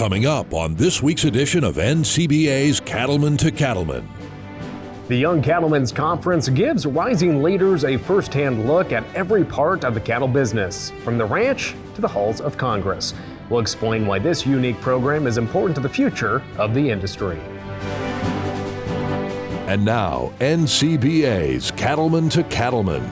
Coming up on this week's edition of NCBA's Cattlemen to Cattlemen. The Young Cattlemen's Conference gives rising leaders a first-hand look at every part of the cattle business, from the ranch to the halls of Congress. We'll explain why this unique program is important to the future of the industry. And now, NCBA's Cattlemen to Cattlemen.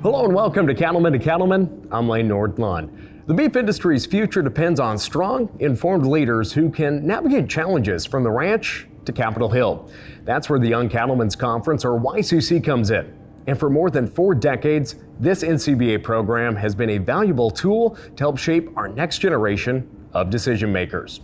Hello and welcome to Cattlemen to Cattlemen. I'm Lane Nordlund. The beef industry's future depends on strong, informed leaders who can navigate challenges from the ranch to Capitol Hill. That's where the Young Cattlemen's Conference, or YCC, comes in. And for more than 4 decades, this NCBA program has been a valuable tool to help shape our next generation of decision makers.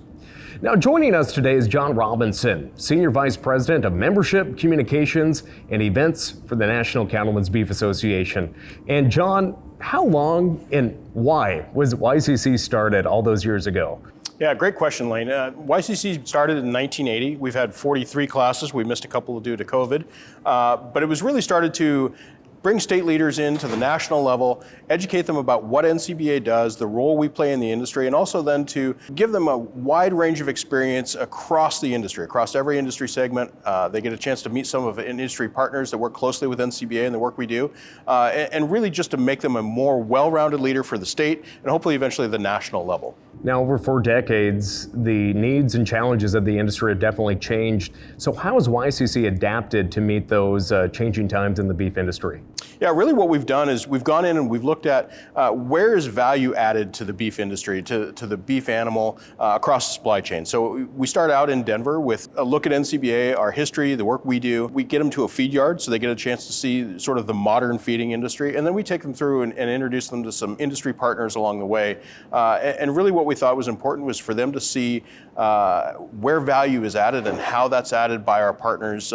Now, joining us today is John Robinson, Senior Vice President of Membership, Communications, and Events for the National Cattlemen's Beef Association. And John, how long and why was YCC started all those years ago? Yeah, great question, Lane. YCC started in 1980. We've had 43 classes. We missed a couple due to COVID. But it was really started to bring state leaders into the national level, educate them about what NCBA does, the role we play in the industry, and also then to give them a wide range of experience across the industry, across every industry segment. They get a chance to meet some of the industry partners that work closely with NCBA and the work we do, and really just to make them a more well-rounded leader for the state and hopefully eventually the national level. Now, over 4 decades, the needs and challenges of the industry have definitely changed. So how has YCC adapted to meet those changing times in the beef industry? Yeah, really what we've done is we've gone in and we've looked at where is value added to the beef industry, to the beef animal across the supply chain. So we start out in Denver with a look at NCBA, our history, the work we do. We get them to a feed yard so they get a chance to see sort of the modern feeding industry. And then we take them through and introduce them to some industry partners along the way. And really what we thought was important was for them to see where value is added and how that's added by our partners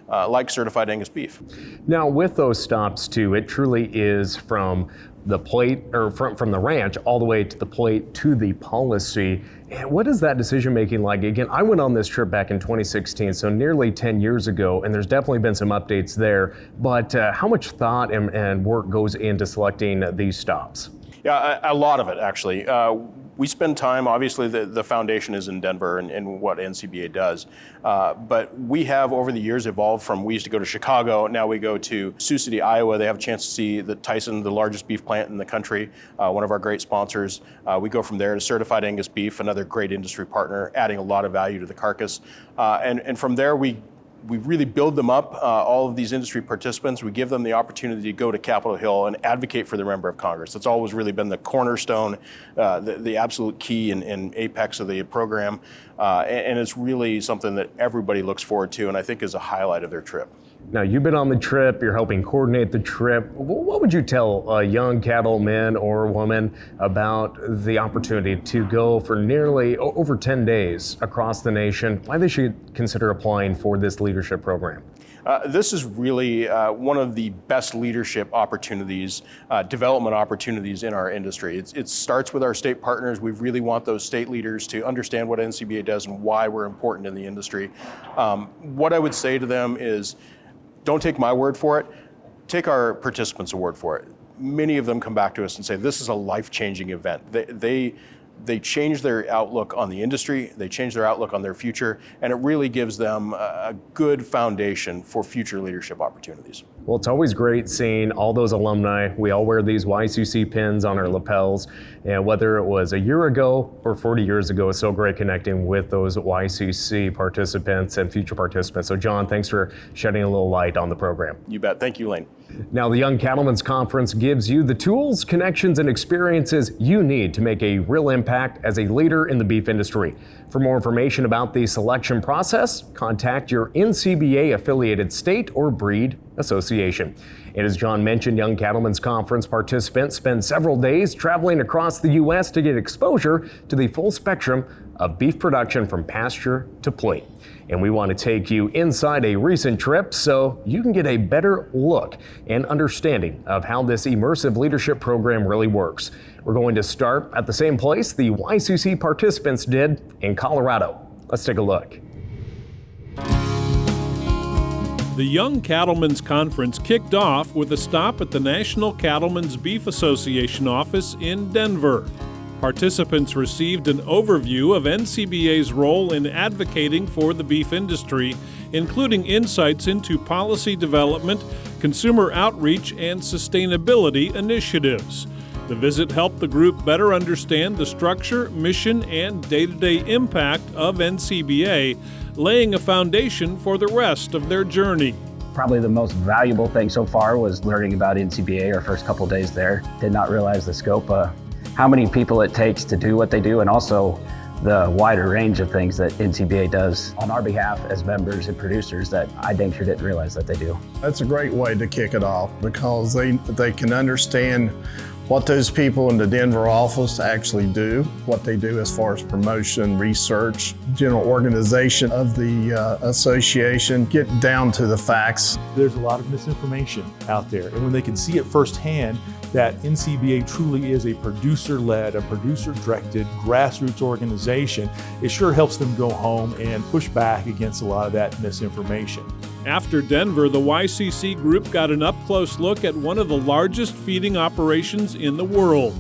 like Certified Angus Beef. Now, with those stops too, it truly is from the plate, or from the ranch all the way to the plate to the policy. And what is that decision making like? Again, I went on this trip back in 2016, so nearly 10 years ago, and there's definitely been some updates there. But how much thought and work goes into selecting these stops? Yeah, a lot of it actually. We spend time, obviously the foundation is in Denver and what NCBA does, but we have over the years evolved from, we used to go to Chicago, now we go to Sioux City, Iowa. They have a chance to see the Tyson, the largest beef plant in the country, one of our great sponsors. We go from there to Certified Angus Beef, another great industry partner, adding a lot of value to the carcass. And from there, we really build them up, all of these industry participants. We give them the opportunity to go to Capitol Hill and advocate for the member of Congress. That's always really been the cornerstone, the absolute key and apex of the program. And it's really something that everybody looks forward to and I think is a highlight of their trip. Now, you've been on the trip, you're helping coordinate the trip. What would you tell a young cattleman or woman about the opportunity to go for nearly over 10 days across the nation, why they should consider applying for this leadership program? This is really one of the best leadership opportunities, development opportunities in our industry. It starts with our state partners. We really want those state leaders to understand what NCBA does and why we're important in the industry. What I would say to them is, don't take my word for it, take our participants' word for it. Many of them come back to us and say, this is a life-changing event. They change their outlook on the industry, they change their outlook on their future, and it really gives them a good foundation for future leadership opportunities. Well, it's always great seeing all those alumni. We all wear these YCC pins on our lapels, and whether it was a year ago or 40 years ago, it's so great connecting with those YCC participants and future participants. So John, thanks for shedding a little light on the program. You bet. Thank you, Lane. Now, the Young Cattlemen's Conference gives you the tools, connections, and experiences you need to make a real impact as a leader in the beef industry. For more information about the selection process, contact your NCBA-affiliated state or breed association. And as John mentioned, Young Cattlemen's Conference participants spend several days traveling across the U.S. to get exposure to the full spectrum of beef production from pasture to plate. And we want to take you inside a recent trip so you can get a better look and understanding of how this immersive leadership program really works. We're going to start at the same place the YCC participants did in Colorado. Let's take a look. The Young Cattlemen's Conference kicked off with a stop at the National Cattlemen's Beef Association office in Denver. Participants received an overview of NCBA's role in advocating for the beef industry, including insights into policy development, consumer outreach, and sustainability initiatives. The visit helped the group better understand the structure, mission, and day-to-day impact of NCBA, laying a foundation for the rest of their journey. Probably the most valuable thing so far was learning about NCBA our first couple days there. Did not realize the scope of how many people it takes to do what they do, and also the wider range of things that NCBA does on our behalf as members and producers that I dang sure didn't realize that they do. That's a great way to kick it off because they can understand what those people in the Denver office actually do, what they do as far as promotion, research, general organization of the association, get down to the facts. There's a lot of misinformation out there, and when they can see it firsthand that NCBA truly is a producer-led, a producer-directed grassroots organization, it sure helps them go home and push back against a lot of that misinformation. After Denver, the YCC group got an up-close look at one of the largest feeding operations in the world.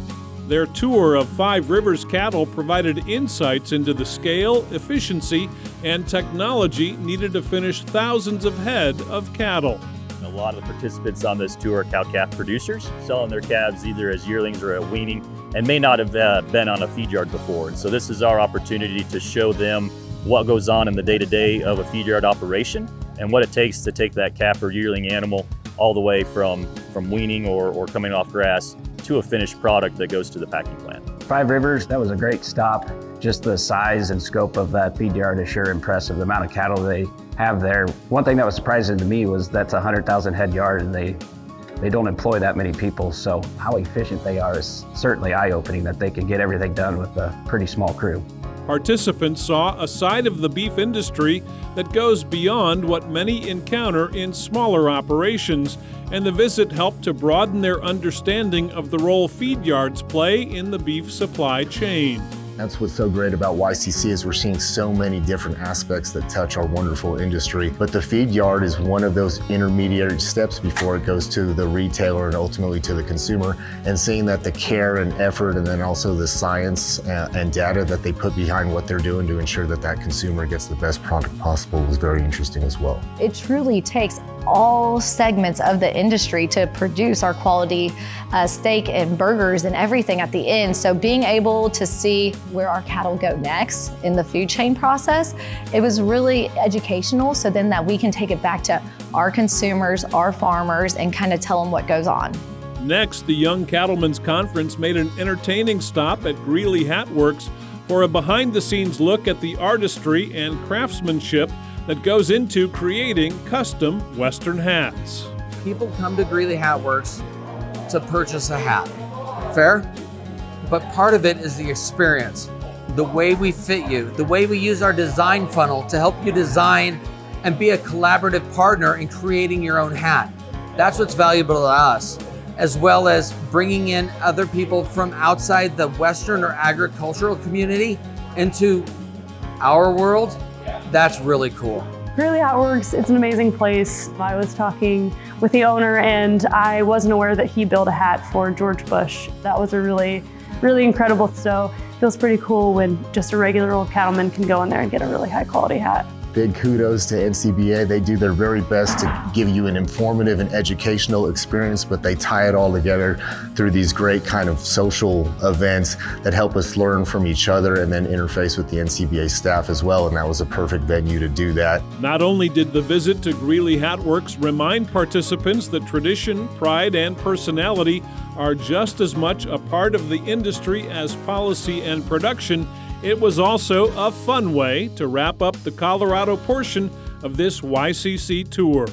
Their tour of Five Rivers cattle provided insights into the scale, efficiency, and technology needed to finish thousands of head of cattle. A lot of the participants on this tour are cow-calf producers, selling their calves either as yearlings or at weaning, and may not have been on a feed yard before. And so this is our opportunity to show them what goes on in the day-to-day of a feed yard operation and what it takes to take that calf or yearling animal all the way from weaning or coming off grass to a finished product that goes to the packing plant. Five Rivers, that was a great stop. Just the size and scope of that feed yard is sure impressive, the amount of cattle they have there. One thing that was surprising to me was that's a 100,000 head yard and they don't employ that many people, so how efficient they are is certainly eye-opening that they can get everything done with a pretty small crew. Participants saw a side of the beef industry that goes beyond what many encounter in smaller operations, and the visit helped to broaden their understanding of the role feed yards play in the beef supply chain. That's what's so great about YCC is we're seeing so many different aspects that touch our wonderful industry. But the feed yard is one of those intermediate steps before it goes to the retailer and ultimately to the consumer. And seeing that the care and effort and then also the science and data that they put behind what they're doing to ensure that that consumer gets the best product possible was very interesting as well. It truly takes all segments of the industry to produce our quality steak and burgers and everything at the end. So being able to see where our cattle go next in the food chain process, it was really educational, so then that we can take it back to our consumers, our farmers, and kind of tell them what goes on. Next, the Young Cattlemen's Conference made an entertaining stop at Greeley Hat Works for a behind-the-scenes look at the artistry and craftsmanship that goes into creating custom Western hats. People come to Greeley Hat Works to purchase a hat. Fair? But part of it is the experience, the way we fit you, the way we use our design funnel to help you design and be a collaborative partner in creating your own hat. That's what's valuable to us, as well as bringing in other people from outside the Western or agricultural community into our world. That's really cool. Greeley Hat Works, it's an amazing place. I was talking with the owner and I wasn't aware that he built a hat for George Bush. That was a really incredible. So it feels pretty cool when just a regular old cattleman can go in there and get a really high quality hat. Big kudos to NCBA. They do their very best to give you an informative and educational experience, but they tie it all together through these great kind of social events that help us learn from each other and then interface with the NCBA staff as well, and that was a perfect venue to do that. Not only did the visit to Greeley Hat Works remind participants that tradition, pride, and personality are just as much a part of the industry as policy and production, it was also a fun way to wrap up the Colorado portion of this YCC tour.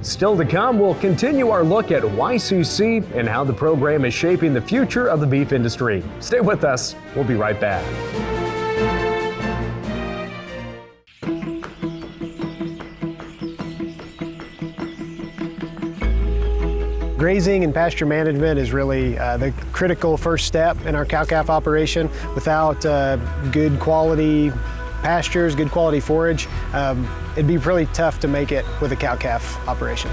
Still to come, we'll continue our look at YCC and how the program is shaping the future of the beef industry. Stay with us. We'll be right back. Grazing and pasture management is really the critical first step in our cow-calf operation. Without good quality pastures, good quality forage, it'd be really tough to make it with a cow-calf operation.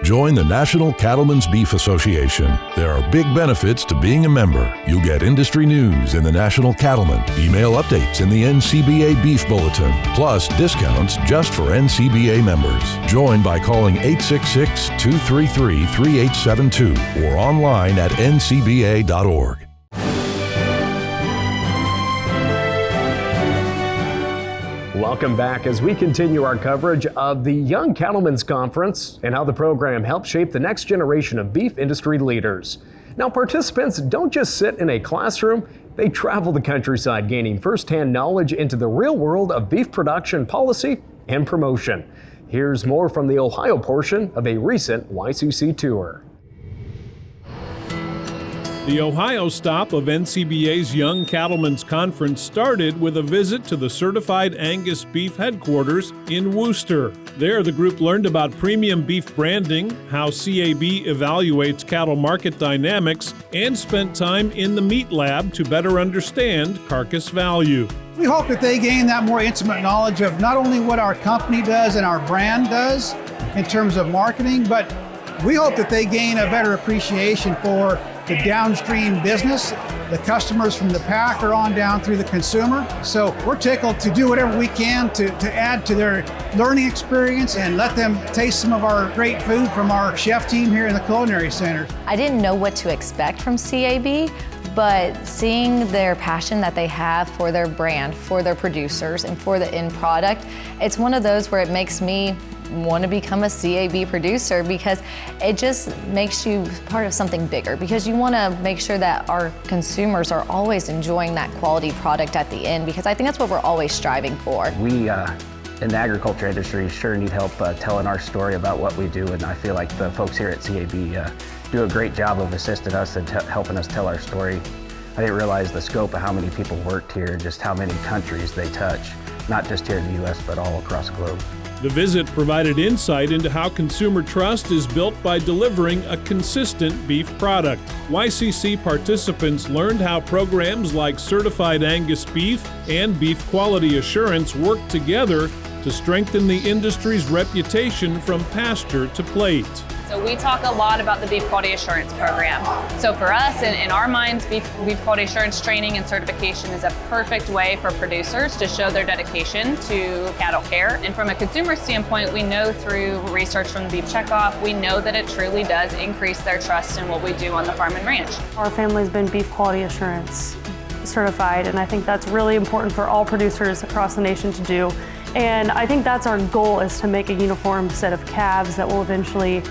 Join the National Cattlemen's Beef Association. There are big benefits to being a member. You'll get industry news in the National Cattlemen, email updates in the NCBA Beef Bulletin, plus discounts just for NCBA members. Join by calling 866-233-3872 or online at ncba.org. Welcome back as we continue our coverage of the Young Cattlemen's Conference and how the program helps shape the next generation of beef industry leaders. Now, participants don't just sit in a classroom, they travel the countryside gaining firsthand knowledge into the real world of beef production policy and promotion. Here's more from the Ohio portion of a recent YCC tour. The Ohio stop of NCBA's Young Cattlemen's Conference started with a visit to the Certified Angus Beef headquarters in Worcester. There, the group learned about premium beef branding, how CAB evaluates cattle market dynamics, and spent time in the meat lab to better understand carcass value. We hope that they gain that more intimate knowledge of not only what our company does and our brand does in terms of marketing, but we hope that they gain a better appreciation for the downstream business, the customers from the packer on down through the consumer. So we're tickled to do whatever we can to add to their learning experience and let them taste some of our great food from our chef team here in the Culinary Center. I didn't know what to expect from CAB, but seeing their passion that they have for their brand, for their producers, and for the end product, it's one of those where it makes me want to become a CAB producer, because it just makes you part of something bigger, because you want to make sure that our consumers are always enjoying that quality product at the end, because I think that's what we're always striving for. We in the agriculture industry sure need help telling our story about what we do, and I feel like the folks here at CAB do a great job of assisting us and helping us tell our story. I didn't realize the scope of how many people worked here, just how many countries they touch, not just here in the U.S., but all across the globe. The visit provided insight into how consumer trust is built by delivering a consistent beef product. YCC participants learned how programs like Certified Angus Beef and Beef Quality Assurance work together to strengthen the industry's reputation from pasture to plate. So we talk a lot about the Beef Quality Assurance Program. So for us, in our minds, beef quality assurance training and certification is a perfect way for producers to show their dedication to cattle care. And from a consumer standpoint, we know through research from the Beef Checkoff, we know that it truly does increase their trust in what we do on the farm and ranch. Our family's been Beef Quality Assurance certified, and I think that's really important for all producers across the nation to do. And I think that's our goal, is to make a uniform set of calves that will eventually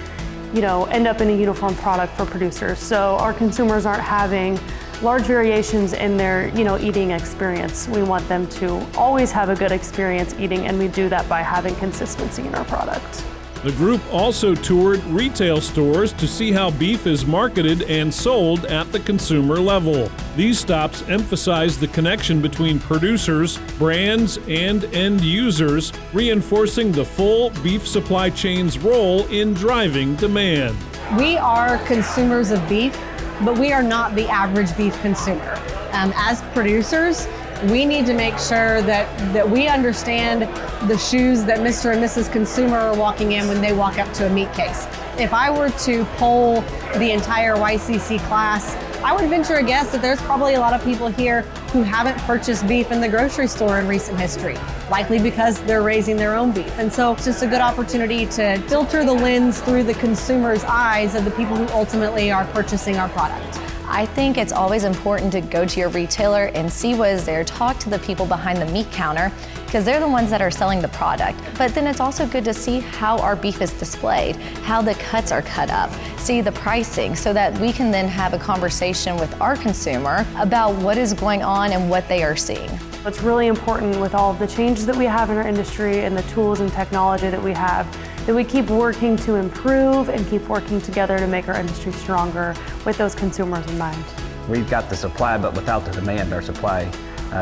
end up in a uniform product for producers. So our consumers aren't having large variations in their, eating experience. We want them to always have a good experience eating, and we do that by having consistency in our product. The group also toured retail stores to see how beef is marketed and sold at the consumer level. These stops emphasize the connection between producers, brands, and end users, reinforcing the full beef supply chain's role in driving demand. We are consumers of beef, but we are not the average beef consumer. As producers, we need to make sure that we understand the shoes that Mr. and Mrs. Consumer are walking in when they walk up to a meat case. If I were to poll the entire YCC class, I would venture a guess that there's probably a lot of people here who haven't purchased beef in the grocery store in recent history, likely because they're raising their own beef. And so it's just a good opportunity to filter the lens through the consumer's eyes of the people who ultimately are purchasing our product. I think it's always important to go to your retailer and see what is there. Talk to the people behind the meat counter, because they're the ones that are selling the product. But then it's also good to see how our beef is displayed, how the cuts are cut up, see the pricing, so that we can then have a conversation with our consumer about what is going on and what they are seeing. It's really important with all of the changes that we have in our industry and the tools and technology that we have, that we keep working to improve and keep working together to make our industry stronger with those consumers in mind. we've got the supply, but without the demand, our supply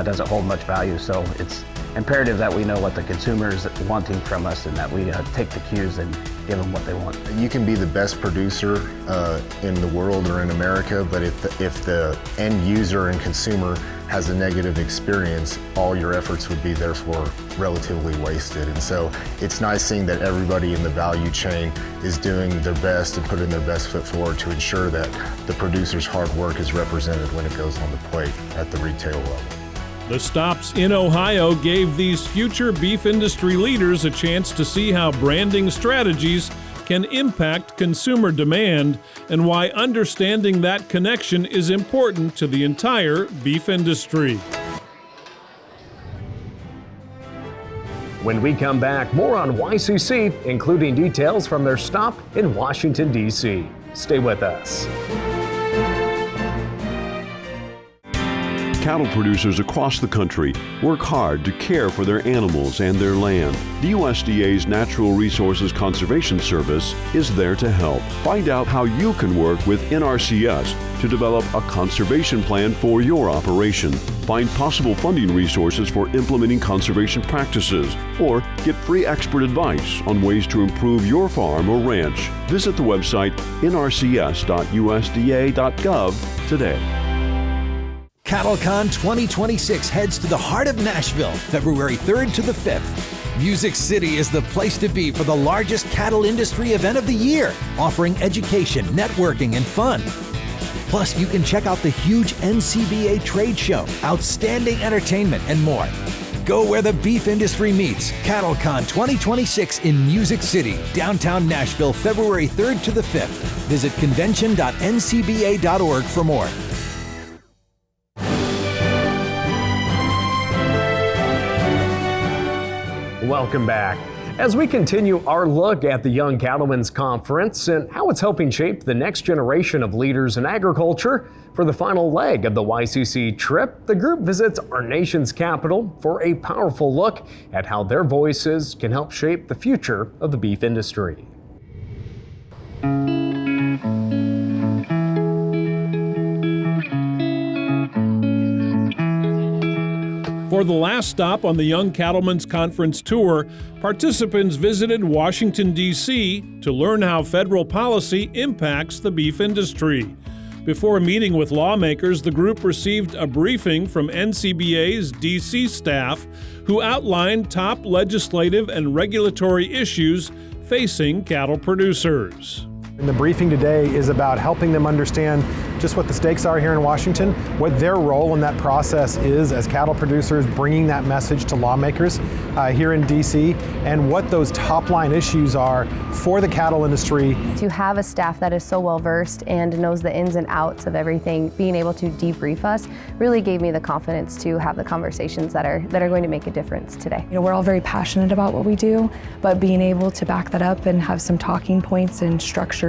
doesn't hold much value. So it's imperative that we know what the consumer is wanting from us and that we take the cues and give them what they want. You can be the best producer in the world or in America, but if the end user and consumer has a negative experience, all your efforts would be therefore relatively wasted. And so it's nice seeing that everybody in the value chain is doing their best and putting their best foot forward to ensure that the producer's hard work is represented when it goes on the plate at the retail level. The stops in Ohio gave these future beef industry leaders a chance to see how branding strategies can impact consumer demand and why understanding that connection is important to the entire beef industry. When we come back, more on YCC, including details from their stop in Washington, D.C. Stay with us. Cattle producers across the country work hard to care for their animals and their land. The USDA's Natural Resources Conservation Service is there to help. Find out how you can work with NRCS to develop a conservation plan for your operation. Find possible funding resources for implementing conservation practices, or get free expert advice on ways to improve your farm or ranch. Visit the website nrcs.usda.gov today. CattleCon 2026 heads to the heart of Nashville, February 3rd to the 5th. Music City is the place to be for the largest cattle industry event of the year, offering education, networking, and fun. Plus, you can check out the huge NCBA trade show, outstanding entertainment, and more. Go where the beef industry meets. CattleCon 2026 in Music City, downtown Nashville, February 3rd to the 5th. Visit convention.ncba.org for more. Welcome back. As we continue our look at the Young Cattlemen's Conference and how it's helping shape the next generation of leaders in agriculture, for the final leg of the YCC trip, the group visits our nation's capital for a powerful look at how their voices can help shape the future of the beef industry. For the last stop on the Young Cattlemen's Conference tour, participants visited Washington, D.C. to learn how federal policy impacts the beef industry. Before meeting with lawmakers, the group received a briefing from NCBA's D.C. staff, who outlined top legislative and regulatory issues facing cattle producers. And the briefing today is about helping them understand just what the stakes are here in Washington, what their role in that process is as cattle producers, bringing that message to lawmakers here in DC, and what those top line issues are for the cattle industry. To have a staff that is so well versed and knows the ins and outs of everything, being able to debrief us really gave me the confidence to have the conversations that are going to make a difference today. You know, we're all very passionate about what we do, but being able to back that up and have some talking points and structured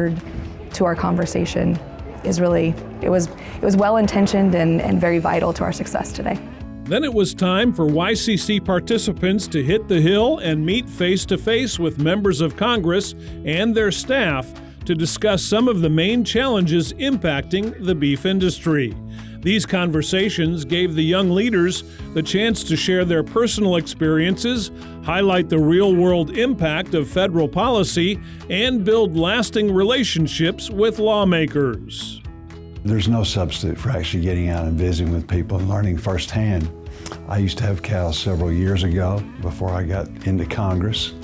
to our conversation is really, it was well intentioned and very vital to our success today. Then it was time for YCC participants to hit the Hill and meet face-to-face with members of Congress and their staff to discuss some of the main challenges impacting the beef industry. These conversations gave the young leaders the chance to share their personal experiences, highlight the real-world impact of federal policy, and build lasting relationships with lawmakers. There's no substitute for actually getting out and visiting with people and learning firsthand. I used to have cattle several years ago before I got into Congress,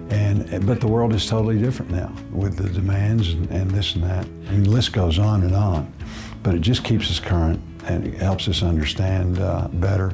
but the world is totally different now with the demands and this and that. I mean, the list goes on, but it just keeps us current and it helps us understand better.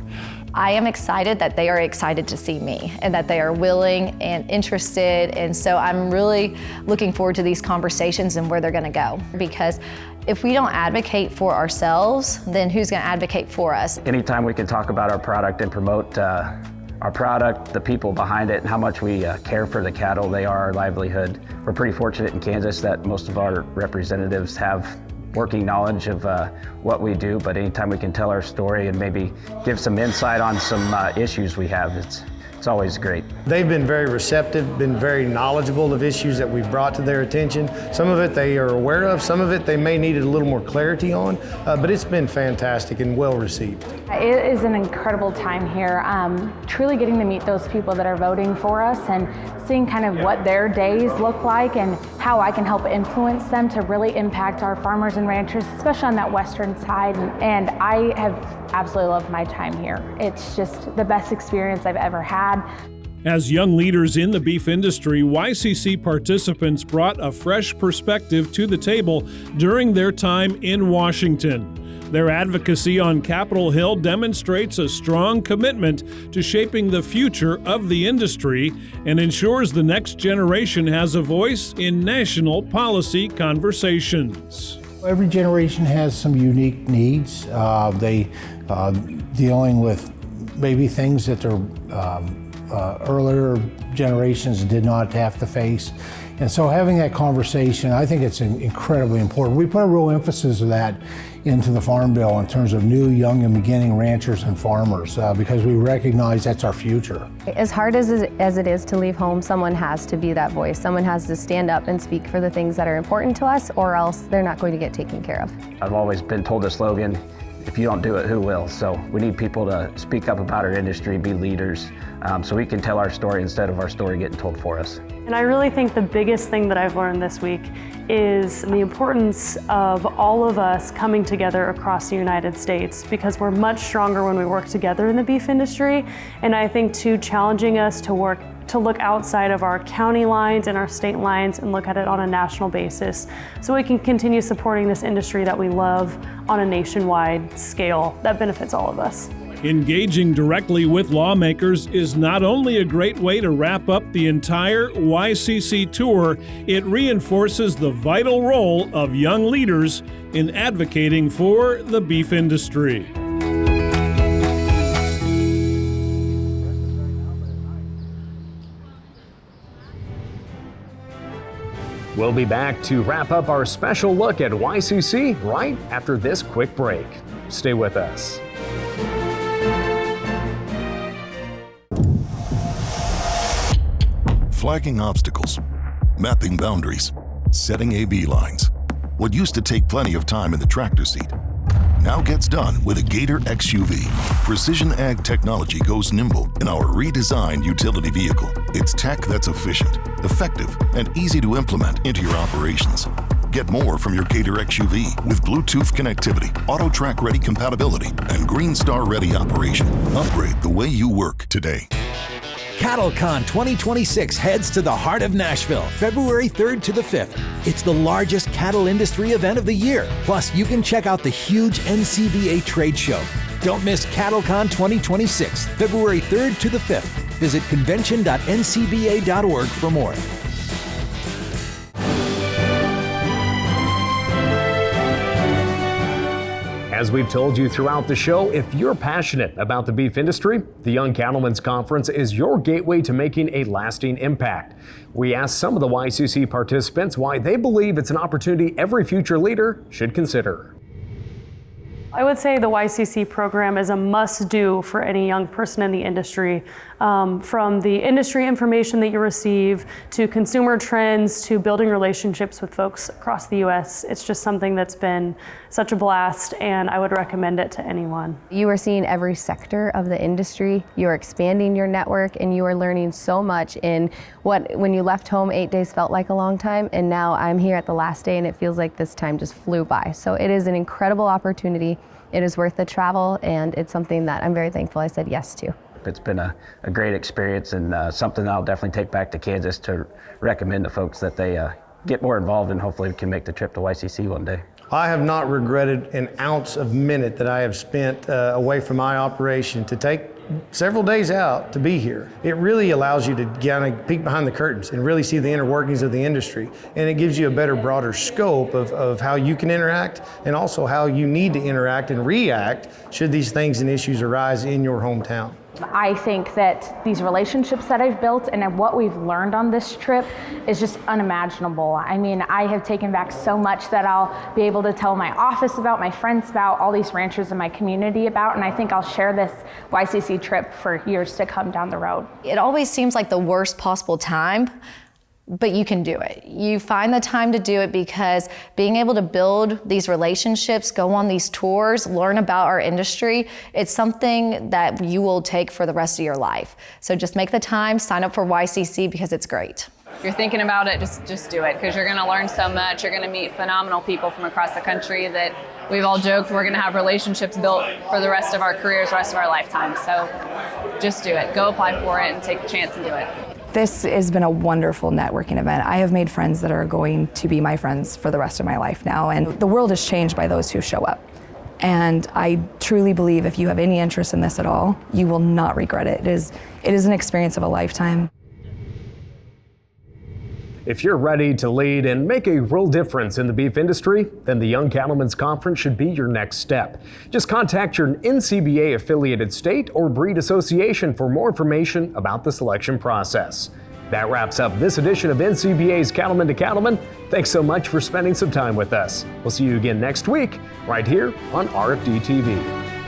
I am excited that they are excited to see me and that they are willing and interested. And so I'm really looking forward to these conversations and where they're going to go. Because if we don't advocate for ourselves, then who's going to advocate for us? Anytime we can talk about our product and promote our product, the people behind it, and how much we care for the cattle, they are our livelihood. We're pretty fortunate in Kansas that most of our representatives have working knowledge of what we do, but anytime we can tell our story and maybe give some insight on some issues we have, it's It's always great. They've been very receptive, been very knowledgeable of issues that we've brought to their attention. Some of it they are aware of, some of it they may need a little more clarity on, but it's been fantastic and well received. It is an incredible time here, truly getting to meet those people that are voting for us and seeing kind of what their days look like and how I can help influence them to really impact our farmers and ranchers, especially on that western side. And I have absolutely loved my time here. It's just the best experience I've ever had. As young leaders in the beef industry, YCC participants brought a fresh perspective to the table during their time in Washington. Their advocacy on Capitol Hill demonstrates a strong commitment to shaping the future of the industry and ensures the next generation has a voice in national policy conversations. Every generation has some unique needs. They dealing with maybe things that their earlier generations did not have to face. And so having that conversation, I think it's incredibly important. We put a real emphasis of that into the Farm Bill in terms of new, young, and beginning ranchers and farmers because we recognize that's our future. As hard as it is to leave home, someone has to be that voice. Someone has to stand up and speak for the things that are important to us, or else they're not going to get taken care of. I've always been told the slogan, if you don't do it, who will? So we need people to speak up about our industry, be leaders, so we can tell our story instead of our story getting told for us. And I really think the biggest thing that I've learned this week is the importance of all of us coming together across the United States, because we're much stronger when we work together in the beef industry. And I think too, challenging us to look outside of our county lines and our state lines and look at it on a national basis so we can continue supporting this industry that we love on a nationwide scale that benefits all of us. Engaging directly with lawmakers is not only a great way to wrap up the entire YCC tour, it reinforces the vital role of young leaders in advocating for the beef industry. We'll be back to wrap up our special look at YCC right after this quick break. Stay with us. Flagging obstacles, mapping boundaries, setting AB lines. What used to take plenty of time in the tractor seat now gets done with a Gator XUV. Precision ag technology goes nimble in our redesigned utility vehicle. It's tech that's efficient, effective, and easy to implement into your operations. Get more from your Gator XUV with Bluetooth connectivity, AutoTrack ready compatibility, and Green Star ready operation. Upgrade the way you work today. CattleCon 2026 heads to the heart of Nashville, February 3rd to the 5th. It's the largest cattle industry event of the year. Plus, you can check out the huge NCBA trade show. Don't miss CattleCon 2026, February 3rd to the 5th. Visit convention.ncba.org for more. As we've told you throughout the show, if you're passionate about the beef industry, the Young Cattlemen's Conference is your gateway to making a lasting impact. We asked some of the YCC participants why they believe it's an opportunity every future leader should consider. I would say the YCC program is a must-do for any young person in the industry. From the industry information that you receive, to consumer trends, to building relationships with folks across the U.S. It's just something that's been such a blast, and I would recommend it to anyone. You are seeing every sector of the industry. You are expanding your network, and you are learning so much in when you left home, 8 days felt like a long time, and now I'm here at the last day, and it feels like this time just flew by. So it is an incredible opportunity. It is worth the travel, and it's something that I'm very thankful I said yes to. It's been a great experience, and something I'll definitely take back to Kansas to recommend to folks that they get more involved, and hopefully can make the trip to YCC one day. I have not regretted an ounce of minute that I have spent away from my operation to take several days out to be here. It really allows you to kind of peek behind the curtains and really see the inner workings of the industry. And it gives you a better, broader scope of how you can interact, and also how you need to interact and react should these things and issues arise in your hometown. I think that these relationships that I've built and what we've learned on this trip is just unimaginable. I mean, I have taken back so much that I'll be able to tell my office about, my friends about, all these ranchers in my community about, and I think I'll share this YCC trip for years to come down the road. It always seems like the worst possible time, but you can do it. You find the time to do it because being able to build these relationships, go on these tours, learn about our industry, it's something that you will take for the rest of your life. So just make the time, sign up for YCC because it's great. If you're thinking about it, just do it, because you're going to learn so much. You're going to meet phenomenal people from across the country that we've all joked we're going to have relationships built for the rest of our careers, the rest of our lifetime. So just do it. Go apply for it and take the chance and do it. This has been a wonderful networking event. I have made friends that are going to be my friends for the rest of my life now, and the world is changed by those who show up. And I truly believe if you have any interest in this at all, you will not regret it. It is an experience of a lifetime. If you're ready to lead and make a real difference in the beef industry, then the Young Cattlemen's Conference should be your next step. Just contact your NCBA affiliated state or breed association for more information about the selection process. That wraps up this edition of NCBA's Cattlemen to Cattlemen. Thanks so much for spending some time with us. We'll see you again next week, right here on RFD TV.